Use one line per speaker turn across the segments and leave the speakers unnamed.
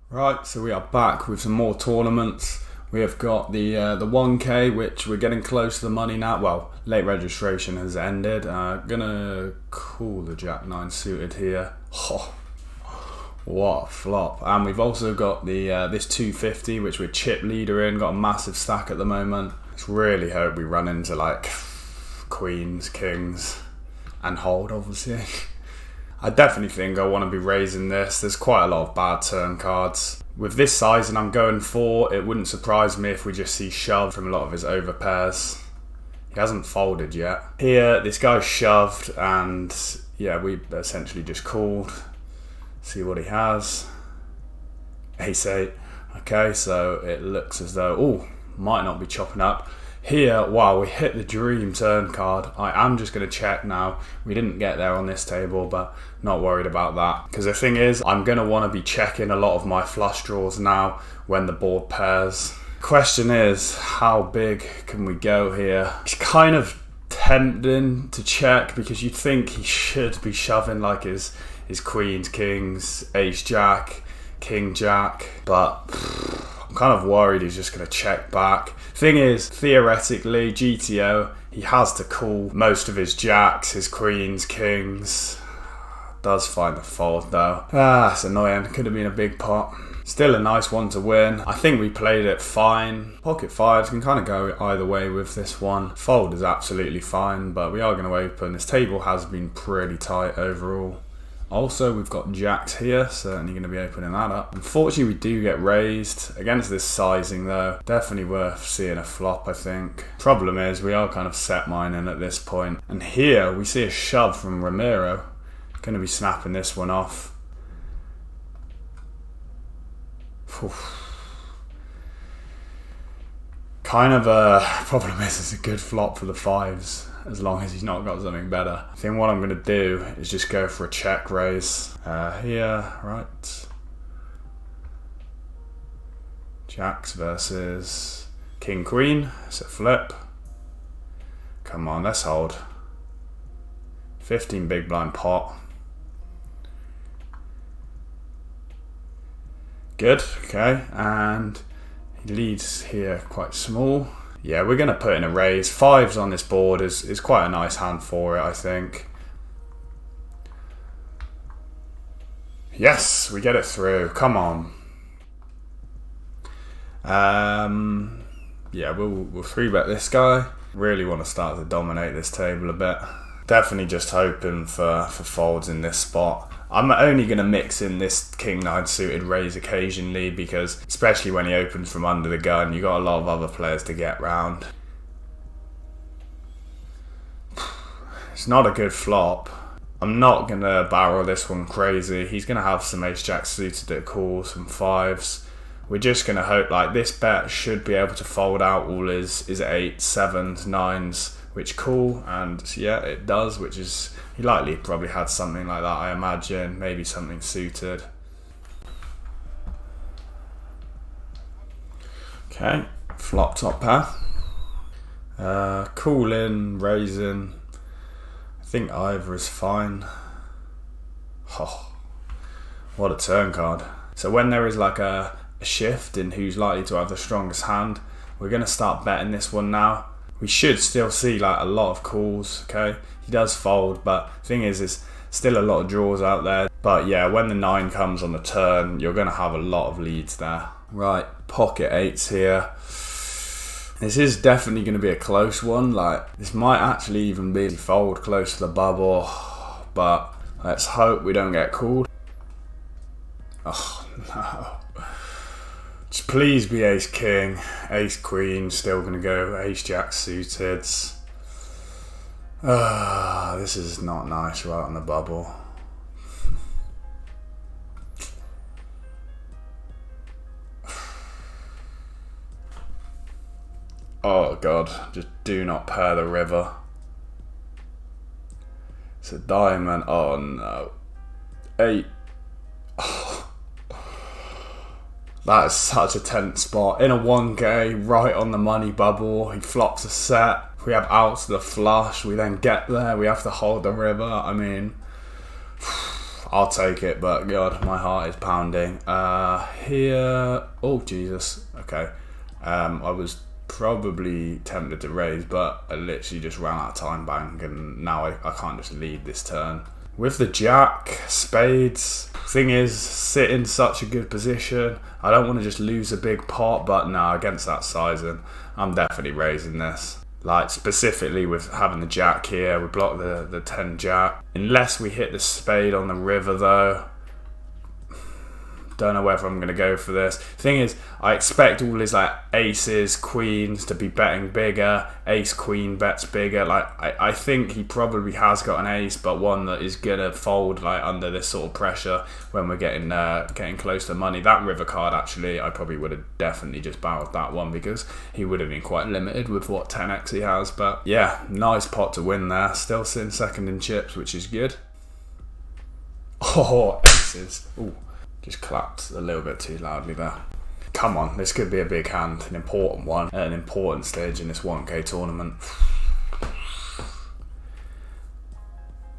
Right, so we are back with some more tournaments. We have got the 1K, which we're getting close to the money now. Well, late registration has ended. Gonna call the Jack 9 suited here. Oh, what a flop. And we've also got the this 250, which we're chip leader in. Got a massive stack at the moment. Let's really hope we run into like queens, kings, and hold, obviously. I definitely think I want to be raising this. There's quite a lot of bad turn cards. With this size and I'm going for, it wouldn't surprise me if we just see shove from a lot of his overpairs. He hasn't folded yet. Here, this guy shoved and yeah, we essentially just called. See what he has. Ace-8. Okay, so it looks as though, oh, might not be chopping up. Here, wow, we hit the dream turn card. I am just going to check now. We didn't get there on this table, but not worried about that. Because the thing is, I'm going to want to be checking a lot of my flush draws now when the board pairs. Question is, how big can we go here? It's kind of tempting to check because you'd think he should be shoving like his queens, kings, ace-jack, king-jack, but I'm kind of worried he's just going to check back. Thing is, theoretically, GTO, he has to call most of his jacks, his queens, kings. Does find the fold though. It's annoying. Could have been a big pot. Still a nice one to win. I think we played it fine. Pocket fives can kind of go either way with this one. Fold is absolutely fine, but we are going to open. This table has been pretty tight overall. Also, we've got jacks here, certainly going to be opening that up. Unfortunately, we do get raised. Against this sizing though, definitely worth seeing a flop, I think. Problem is, we are kind of set mining at this point. And here, we see a shove from Ramiro. Going to be snapping this one off. Kind of a problem is it's a good flop for the fives, as long as he's not got something better. I think what I'm going to do is just go for a check raise. Here, right. Jacks versus king queen. It's a flip. Come on, let's hold. 15 big blind pot. Good, okay, and he leads here quite small. Yeah, we're going to put in a raise. Fives on this board is quite a nice hand for it, I think. Yes, we get it through. Come on. Yeah, we'll 3-bet this guy. Really want to start to dominate this table a bit. Definitely just hoping for folds in this spot. I'm only going to mix in this king 9 suited raise occasionally because especially when he opens from under the gun, you got a lot of other players to get round. It's not a good flop. I'm not going to barrel this one crazy. He's going to have some ace-jack suited that calls, some fives. We're just going to hope like this bet should be able to fold out all his 8s, 7s, 9s, which call, and yeah, it does, which is, he likely probably had something like that, I imagine, maybe something suited. Okay, flop top pair. Call in, raising. I think either is fine. Oh, what a turn card. So when there is like a shift in who's likely to have the strongest hand, we're going to start betting this one now. We should still see like a lot of calls, okay? He does fold, but thing is still a lot of draws out there. But yeah, when the 9 comes on the turn, you're going to have a lot of leads there. Right, pocket 8s here. This is definitely going to be a close one. Like, this might actually even be a fold close to the bubble, but let's hope we don't get called. Oh, no. Just please be ace king, ace queen, still going to go ace jack suited. This is not nice right on the bubble. Oh god, just do not pair the river. It's a diamond, oh no. 8. That is such a tense spot. In a 1K, right on the money bubble, he flops a set. If we have outs to the flush, we then get there, we have to hold the river. I mean, I'll take it, but God, my heart is pounding. Here, oh Jesus, okay. I was probably tempted to raise, but I literally just ran out of time bank, and now I can't just lead this turn. With the jack, spades, thing is, sit in such a good position. I don't want to just lose a big pot, but no, against that sizing, I'm definitely raising this. Like, specifically with having the jack here, we block the 10 jack. Unless we hit the spade on the river though. Don't know whether I'm going to go for this. Thing is, I expect all his like aces, queens to be betting bigger. Ace, queen bets bigger. Like, I think he probably has got an ace, but one that is going to fold like under this sort of pressure when we're getting close to money. That river card, actually, I probably would have definitely just barreled that one because he would have been quite limited with what 10x he has. But yeah, nice pot to win there. Still sitting second in chips, which is good. Oh, aces. Ooh. Just clapped a little bit too loudly there. Come on, this could be a big hand, an important one, at an important stage in this 1K tournament.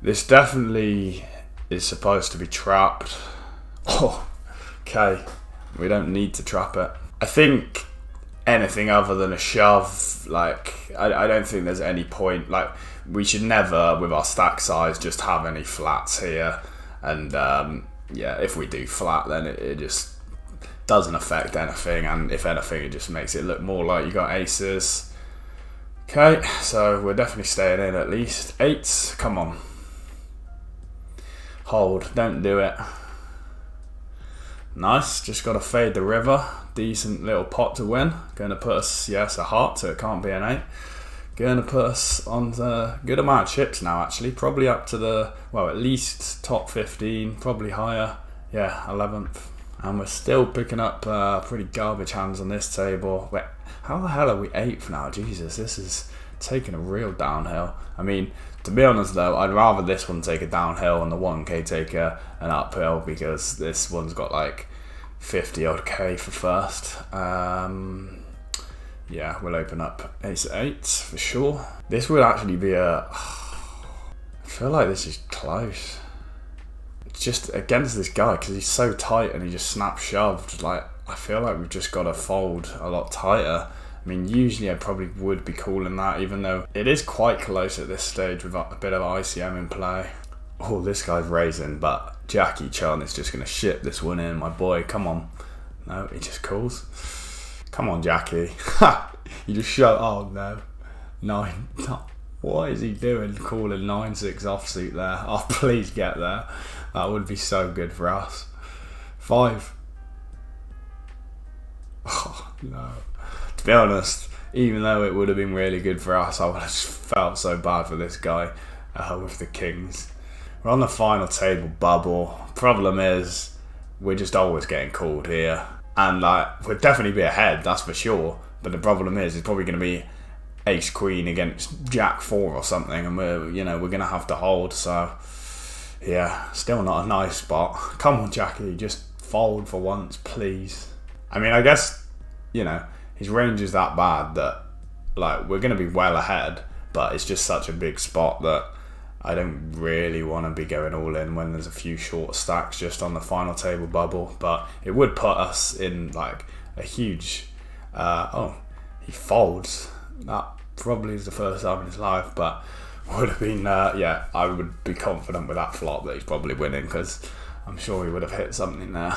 This definitely is supposed to be trapped. Oh, okay. We don't need to trap it. I think anything other than a shove, like, I don't think there's any point. Like, we should never, with our stack size, just have any flats here. And, yeah, if we do flat, then it just doesn't affect anything, and if anything, it just makes it look more like you got aces. Okay, so we're definitely staying in at least. Eights, come on. Hold, don't do it. Nice, just got to fade the river. Decent little pot to win. Going to put us, yes, a heart, so it can't be an 8. Going to put us on the good amount of chips now, actually. Probably up to the, well, at least top 15, probably higher. Yeah, 11th. And we're still picking up pretty garbage hands on this table. Wait, how the hell are we 8th now? Jesus, this is taking a real downhill. I mean, to be honest though, I'd rather this one take a downhill and the 1K take an uphill, because this one's got like 50 odd K for first. Yeah, we'll open up ace 8 for sure. This would actually be a... I feel like this is close. It's just against this guy because he's so tight and he just snap shoved. Like, I feel like we've just got to fold a lot tighter. I mean, usually I probably would be calling that, even though it is quite close at this stage with a bit of ICM in play. Oh, this guy's raising, but Jackie Chan is just going to ship this one in, my boy. Come on. No, he just calls. Come on, Jackie. You just show. Oh no. 9. What is he doing calling 9-6 offsuit there? Oh, please get there. That would be so good for us. 5. Oh no. To be honest, even though it would have been really good for us, I would have just felt so bad for this guy with the kings. We're on the final table bubble. Problem is, we're just always getting called here. And like, we'll definitely be ahead, that's for sure. But the problem is, it's probably going to be ace queen against jack 4 or something, and we're going to have to hold. So yeah, still not a nice spot. Come on, Jackie, just fold for once, please. I mean, I guess, his range is that bad that like we're going to be well ahead, but it's just such a big spot that I don't really want to be going all in when there's a few short stacks just on the final table bubble. But it would put us in like a huge... oh, he folds. That probably is the first time in his life, but would have been... yeah, I would be confident with that flop that he's probably winning, because I'm sure he would have hit something there.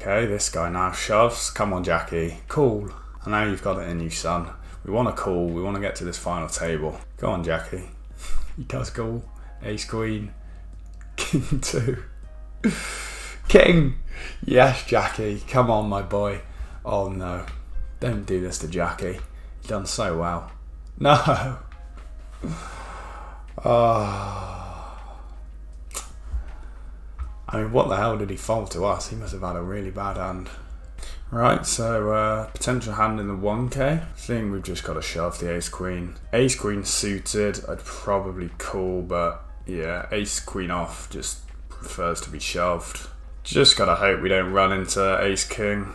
Okay, this guy now shoves. Come on, Jackie. Cool. I know you've got it in you, son. We want to call. We want to get to this final table. Go on, Jackie. He does call. Ace queen. King 2. King. Yes, Jackie. Come on, my boy. Oh no. Don't do this to Jackie. You've done so well. No. I mean, what the hell did he fold to us? He must have had a really bad hand. Right, so potential hand in the 1K. I think we've just got to shove the ace queen. Ace queen suited, I'd probably call, but yeah, ace queen off just prefers to be shoved. Just gotta hope we don't run into ace king.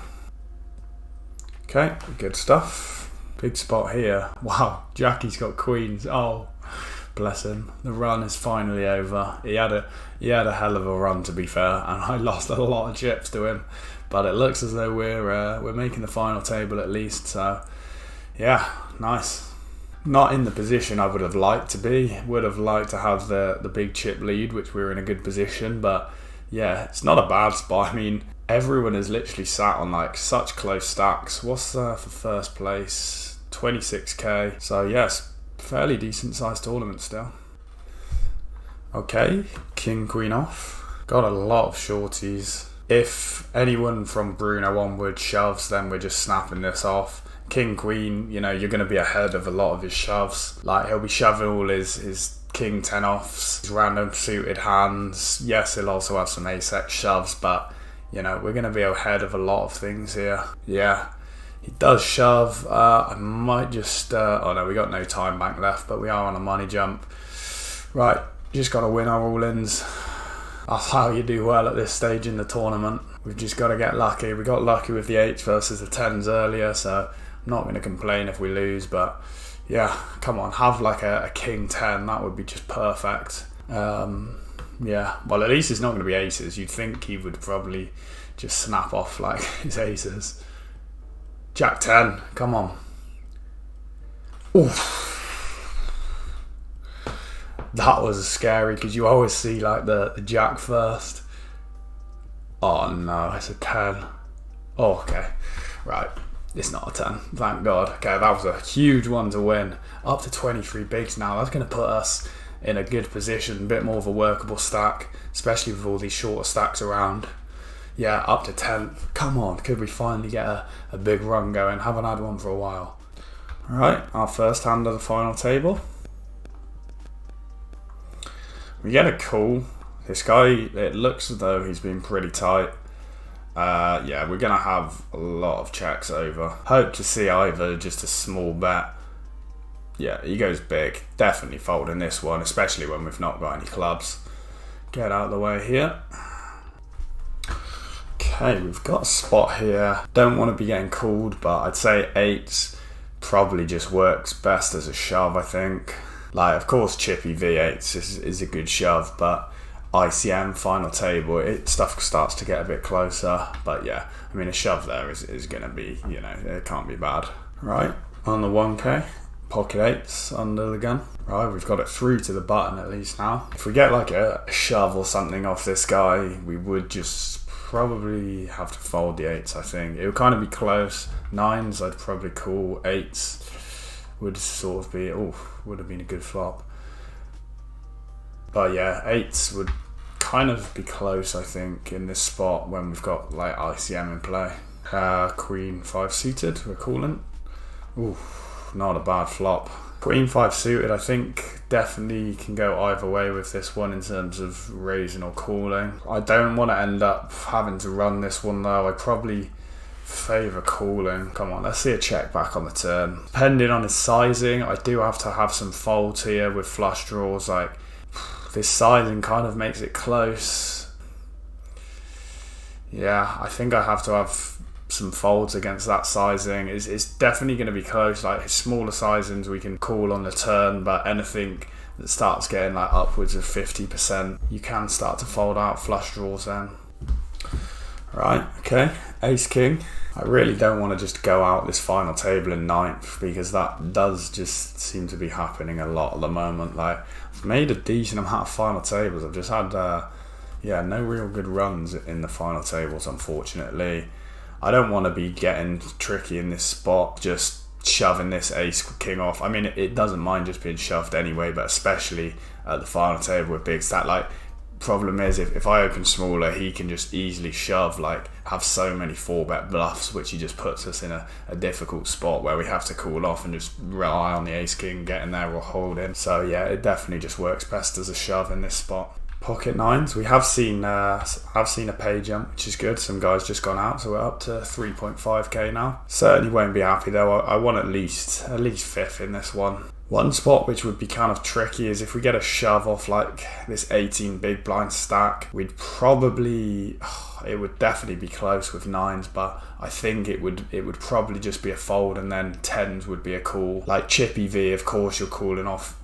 Okay, good stuff. Big spot here. Wow, Jackie's got queens. Oh, Bless him. The run is finally over. He had a hell of a run, to be fair, and I lost a lot of chips to him. But it looks as though we're making the final table at least. So yeah, nice. Not in the position I would have liked to be. Would have liked to have the big chip lead, which we were in a good position. But yeah, it's not a bad spot. I mean, everyone has literally sat on like such close stacks. What's for first place? 26k. So yes, fairly decent sized tournament still. Okay, king queen off. Got a lot of shorties. If anyone from Bruno onward shoves, then we're just snapping this off. King queen, you know, you're going to be ahead of a lot of his shoves. Like, he'll be shoving all his king 10 offs, his random suited hands. Yes, he'll also have some ace-x shoves, but you know, we're going to be ahead of a lot of things here. Yeah, he does shove. I might just oh no, we got no time bank left, but we are on a money jump. Right, just got to win our all-ins. That's how you do well at this stage in the tournament. We've just got to get lucky. We got lucky with the 8s versus the 10s earlier, so I'm not going to complain if we lose. But yeah, come on, have like a king 10. That would be just perfect. Yeah, well, at least it's not going to be aces. You'd think he would probably just snap off like his aces. Jack 10, come on. Oof. That was scary because you always see like the jack first. Oh no, it's a 10. Oh, okay, right. It's not a 10, thank God. Okay, that was a huge one to win. Up to 23 bigs now. That's going to put us in a good position, a bit more of a workable stack, especially with all these shorter stacks around. Yeah, up to 10. Come on, could we finally get a big run going? Haven't had one for a while. Alright, our first hand of the final table. We get a call. This guy, it looks as though he's been pretty tight. Yeah, we're going to have a lot of checks over. Hope to see either just a small bet. Yeah, he goes big. Definitely folding this one, especially when we've not got any clubs. Get out of the way here. Okay, we've got a spot here. Don't want to be getting called, but I'd say 8s probably just works best as a shove, I think. Like, of course, chippy V8s is a good shove, but ICM, final table, stuff starts to get a bit closer. But yeah, I mean, a shove there is going to be, you know, it can't be bad. Right, on the 1k, pocket 8s under the gun. Right, we've got it through to the button at least now. If we get like a shove or something off this guy, we would just probably have to fold the 8s, I think. It would kind of be close. 9s, I'd probably call. 8s would sort of be, would have been a good flop. But yeah, 8s would kind of be close, I think, in this spot when we've got like ICM in play. Queen 5 suited, we're calling. Ooh, not a bad flop. Queen 5 suited, I think, definitely can go either way with this one in terms of raising or calling. I don't want to end up having to run this one though. I probably favour calling. Come on, let's see a check back on the turn. Depending on his sizing, I do have to have some folds here with flush draws. Like, this sizing kind of makes it close. Yeah, I think I have to have some folds against that sizing. It's definitely going to be close. Like, his smaller sizings we can call on the turn, but anything that starts getting like upwards of 50%, you can start to fold out flush draws then. Right, okay, ace king. I really don't want to just go out this final table in 9th, because that does just seem to be happening a lot at the moment. Like, I've made a decent amount of final tables. I've just had no real good runs in the final tables, unfortunately. I don't want to be getting tricky in this spot, just shoving this ace king off. I mean, it doesn't mind just being shoved anyway, but especially at the final table with big stack. Like, problem is, if I open smaller, he can just easily shove, like, have so many 4-bet bluffs, which he just puts us in a difficult spot where we have to call off and just rely on the ace king getting there or holding. So yeah, it definitely just works best as a shove in this spot. Pocket 9s, we have seen a pay jump, which is good. Some guys just gone out, so we're up to 3.5k now. Certainly won't be happy though. I want at least 5th in this one. One spot which would be kind of tricky is if we get a shove off like this 18 big blind stack, we'd probably, it would definitely be close with 9s, but I think it would probably just be a fold, and then 10s would be a call. Like chippy V, of course, you're calling off.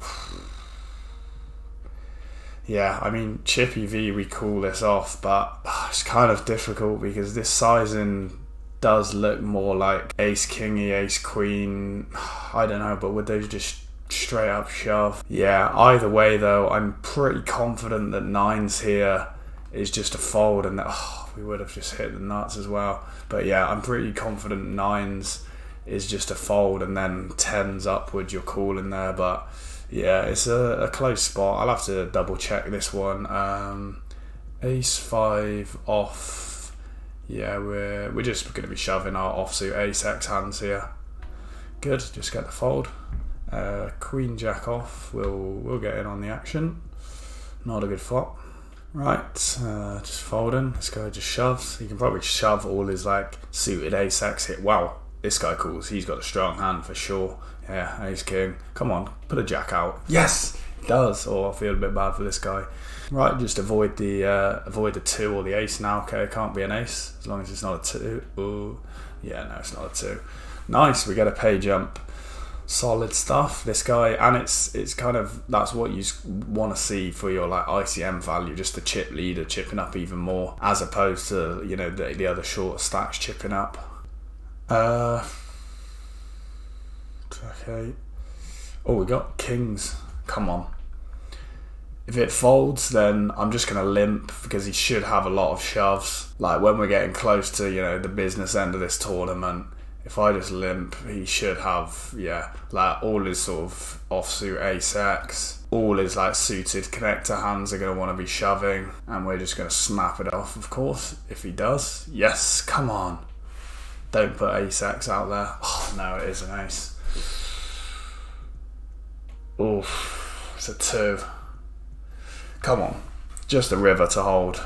Yeah, I mean, Chippy V, we call this off, but it's kind of difficult because this sizing does look more like ace kingy, ace queen. I don't know, but would those just straight up shove? Yeah, either way though, I'm pretty confident that nines here is just a fold, and that we would have just hit the nuts as well. But yeah, I'm pretty confident nines is just a fold, and then tens upwards you're calling there. But yeah, it's a close spot. I'll have to double check this one. Ace 5 off. Yeah, we're just going to be shoving our offsuit ace x hands here. Good, just get the fold. Queen jack off. We'll get in on the action. Not a good flop. Right, just folding. This guy just shoves. He can probably shove all his like suited ace x hit. Wow, this guy calls. He's got a strong hand for sure. Yeah, ace king. Come on, put a jack out. Yes, he does. Oh, I feel a bit bad for this guy. Right, just avoid the 2 or the ace now. Okay, it can't be an ace as long as it's not a 2. Ooh, yeah, no, it's not a 2. Nice, we get a pay jump. Solid stuff, this guy, and it's kind of, that's what you want to see for your like ICM value, just the chip leader chipping up even more, as opposed to, you know, the other shorter stacks chipping up. Okay. Oh, we got kings. Come on. If it folds, then I'm just going to limp because he should have a lot of shoves. Like when we're getting close to, you know, the business end of this tournament, if I just limp, he should have, yeah, like all his sort of offsuit ace x, all his like suited connector hands are going to want to be shoving, and we're just going to snap it off, of course, if he does. Yes, come on. Don't put ace x out there. Oh, no, it is an ace. Oof, it's a 2. Come on, just a river to hold.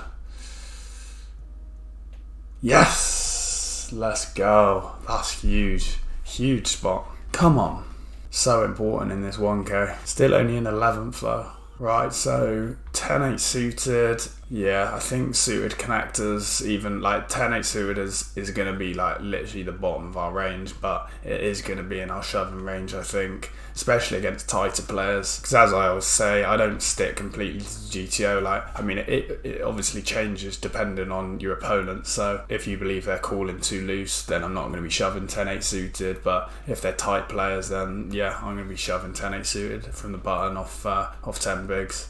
Yes, let's go. That's huge, huge spot. Come on, so important in this 1K. Still only in 11th though. Right, so 10-8 suited. Yeah, I think suited connectors, even like 10-8 suited is going to be like literally the bottom of our range, but it is going to be in our shoving range, I think, especially against tighter players. Because as I always say, I don't stick completely to GTO. Like, I mean, it obviously changes depending on your opponent. So if you believe they're calling too loose, then I'm not going to be shoving 10-8 suited. But if they're tight players, then yeah, I'm going to be shoving 10-8 suited from the button off 10 bigs.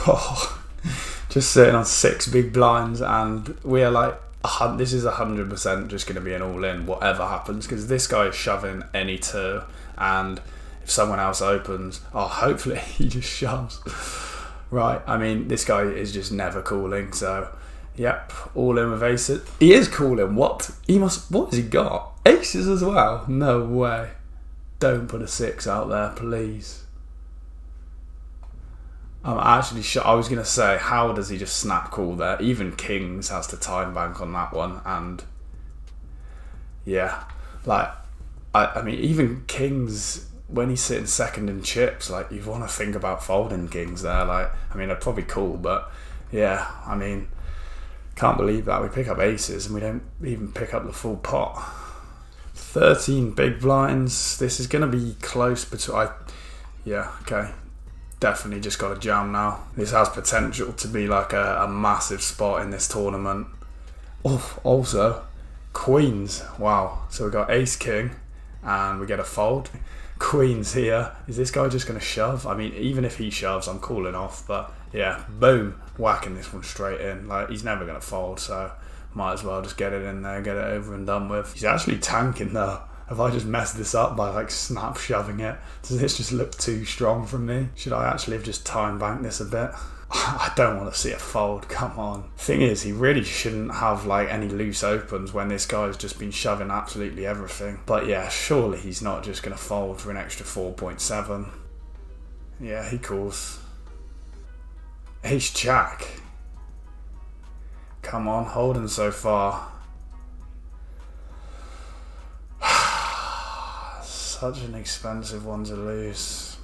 Oh, just sitting on 6 big blinds, and we are like, this is 100% just going to be an all-in, whatever happens, because this guy is shoving any 2, and if someone else opens, hopefully he just shoves. Right, I mean, this guy is just never calling, so yep, all in with aces. He is calling. What has he got? Aces as well? No way. Don't put a 6 out there, please. I'm actually sure. I was going to say, how does he just snap call there? Even kings has to time bank on that one, and yeah, like I mean, even kings, when he's sitting second in chips, like you want to think about folding kings there. Like, I mean, I'd probably call, but yeah, I mean, can't believe that we pick up aces and we don't even pick up the full pot. 13 big blinds. This is going to be close between. Yeah, okay. Definitely just got a jam now. This has potential to be like a massive spot in this tournament. Oh, also, queens. Wow. So we got ace king and we get a fold. Queens here. Is this guy just going to shove? I mean, even if he shoves, I'm calling off. But yeah, boom. Whacking this one straight in. Like, he's never going to fold, so might as well just get it in there, get it over and done with. He's actually tanking though. Have I just messed this up by like snap shoving it? Does this just look too strong from me? Should I actually have just time banked this a bit? I don't want to see a fold, come on. Thing is, he really shouldn't have like any loose opens when this guy's just been shoving absolutely everything. But yeah, surely he's not just going to fold for an extra 4.7. Yeah, he calls. Ace jack. Come on, holding so far. Such an expensive one to lose.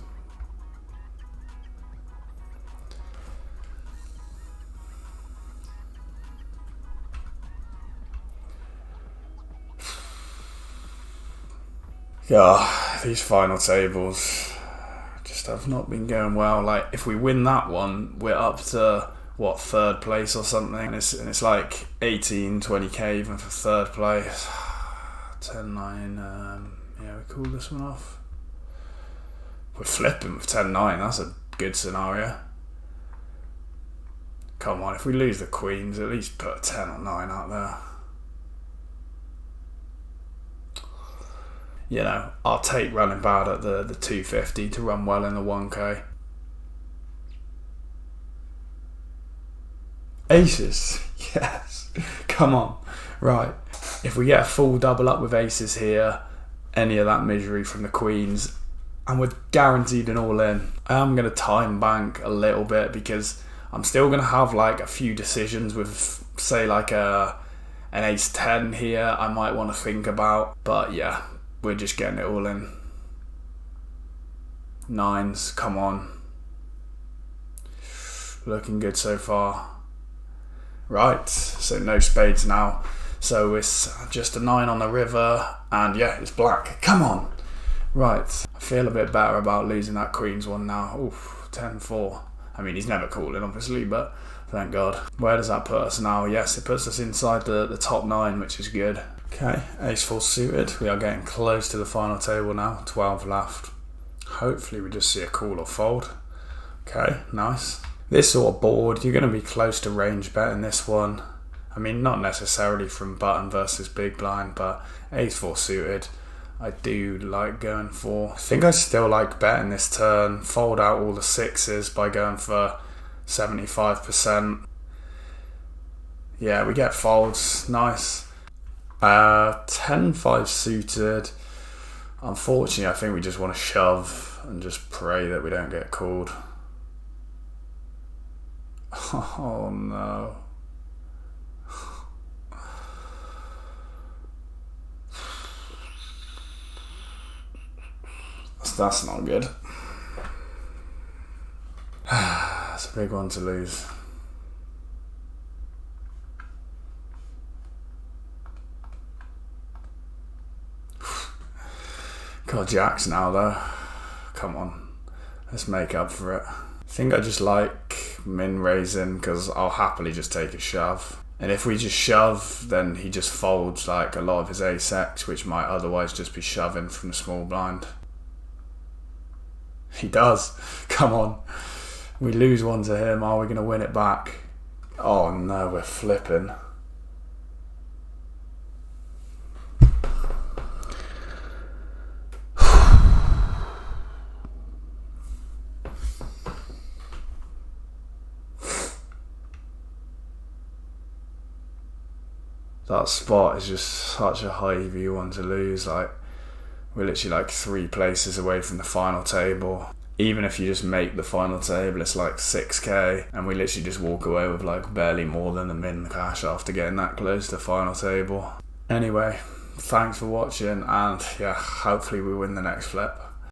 Yeah, these final tables, just Stuff not been going well. Like, if we win that one, we're up to, what, 3rd place or something? And it's like 18, 20k even for 3rd place. 10-9, yeah, we call this one off. We're flipping with 10-9, that's a good scenario. Come on, if we lose the queens, at least put a 10 or 9 out there. You know, I'll take running bad at the 250 to run well in the 1k. Aces, yes, come on. Right, if we get a full double up with aces here, any of that misery from the queens, and we're guaranteed an all in. I am going to time bank a little bit because I'm still going to have like a few decisions with, say, like an ace 10 here I might want to think about. But yeah, we're just getting it all in. 9s, come on. Looking good so far. Right, so no spades now. So it's just a 9 on the river, and yeah, it's black. Come on. Right, I feel a bit better about losing that queens one now. Oof, 10-4. I mean, he's never calling, obviously, but thank God. Where does that put us now? Yes, it puts us inside the top 9, which is good. Okay, ace-4 suited. We are getting close to the final table now. 12 left. Hopefully we just see a call or fold. Okay, nice. This sort of board, you're going to be close to range betting this one. I mean, not necessarily from button versus big blind, but ace-4 suited, I do like going for. I think I still like betting this turn, fold out all the 6s by going for 75%. Yeah, we get folds, nice. 10-5 suited. Unfortunately, I think we just want to shove and just pray that we don't get called. Oh no. That's not good. It's a big one to lose. Got jacks now though. Come on, let's make up for it. I think I just like min raising because I'll happily just take a shove. And if we just shove, then he just folds like a lot of his ace-x, which might otherwise just be shoving from the small blind. He does. Come on. We lose one to him. Are we going to win it back? Oh no, we're flipping. That spot is just such a high EV one to lose. Like, we're literally like 3 places away from the final table. Even if you just make the final table, it's like 6k, and we literally just walk away with like barely more than the min cash after getting that close to the final table. Anyway, thanks for watching, and yeah, hopefully we win the next flip.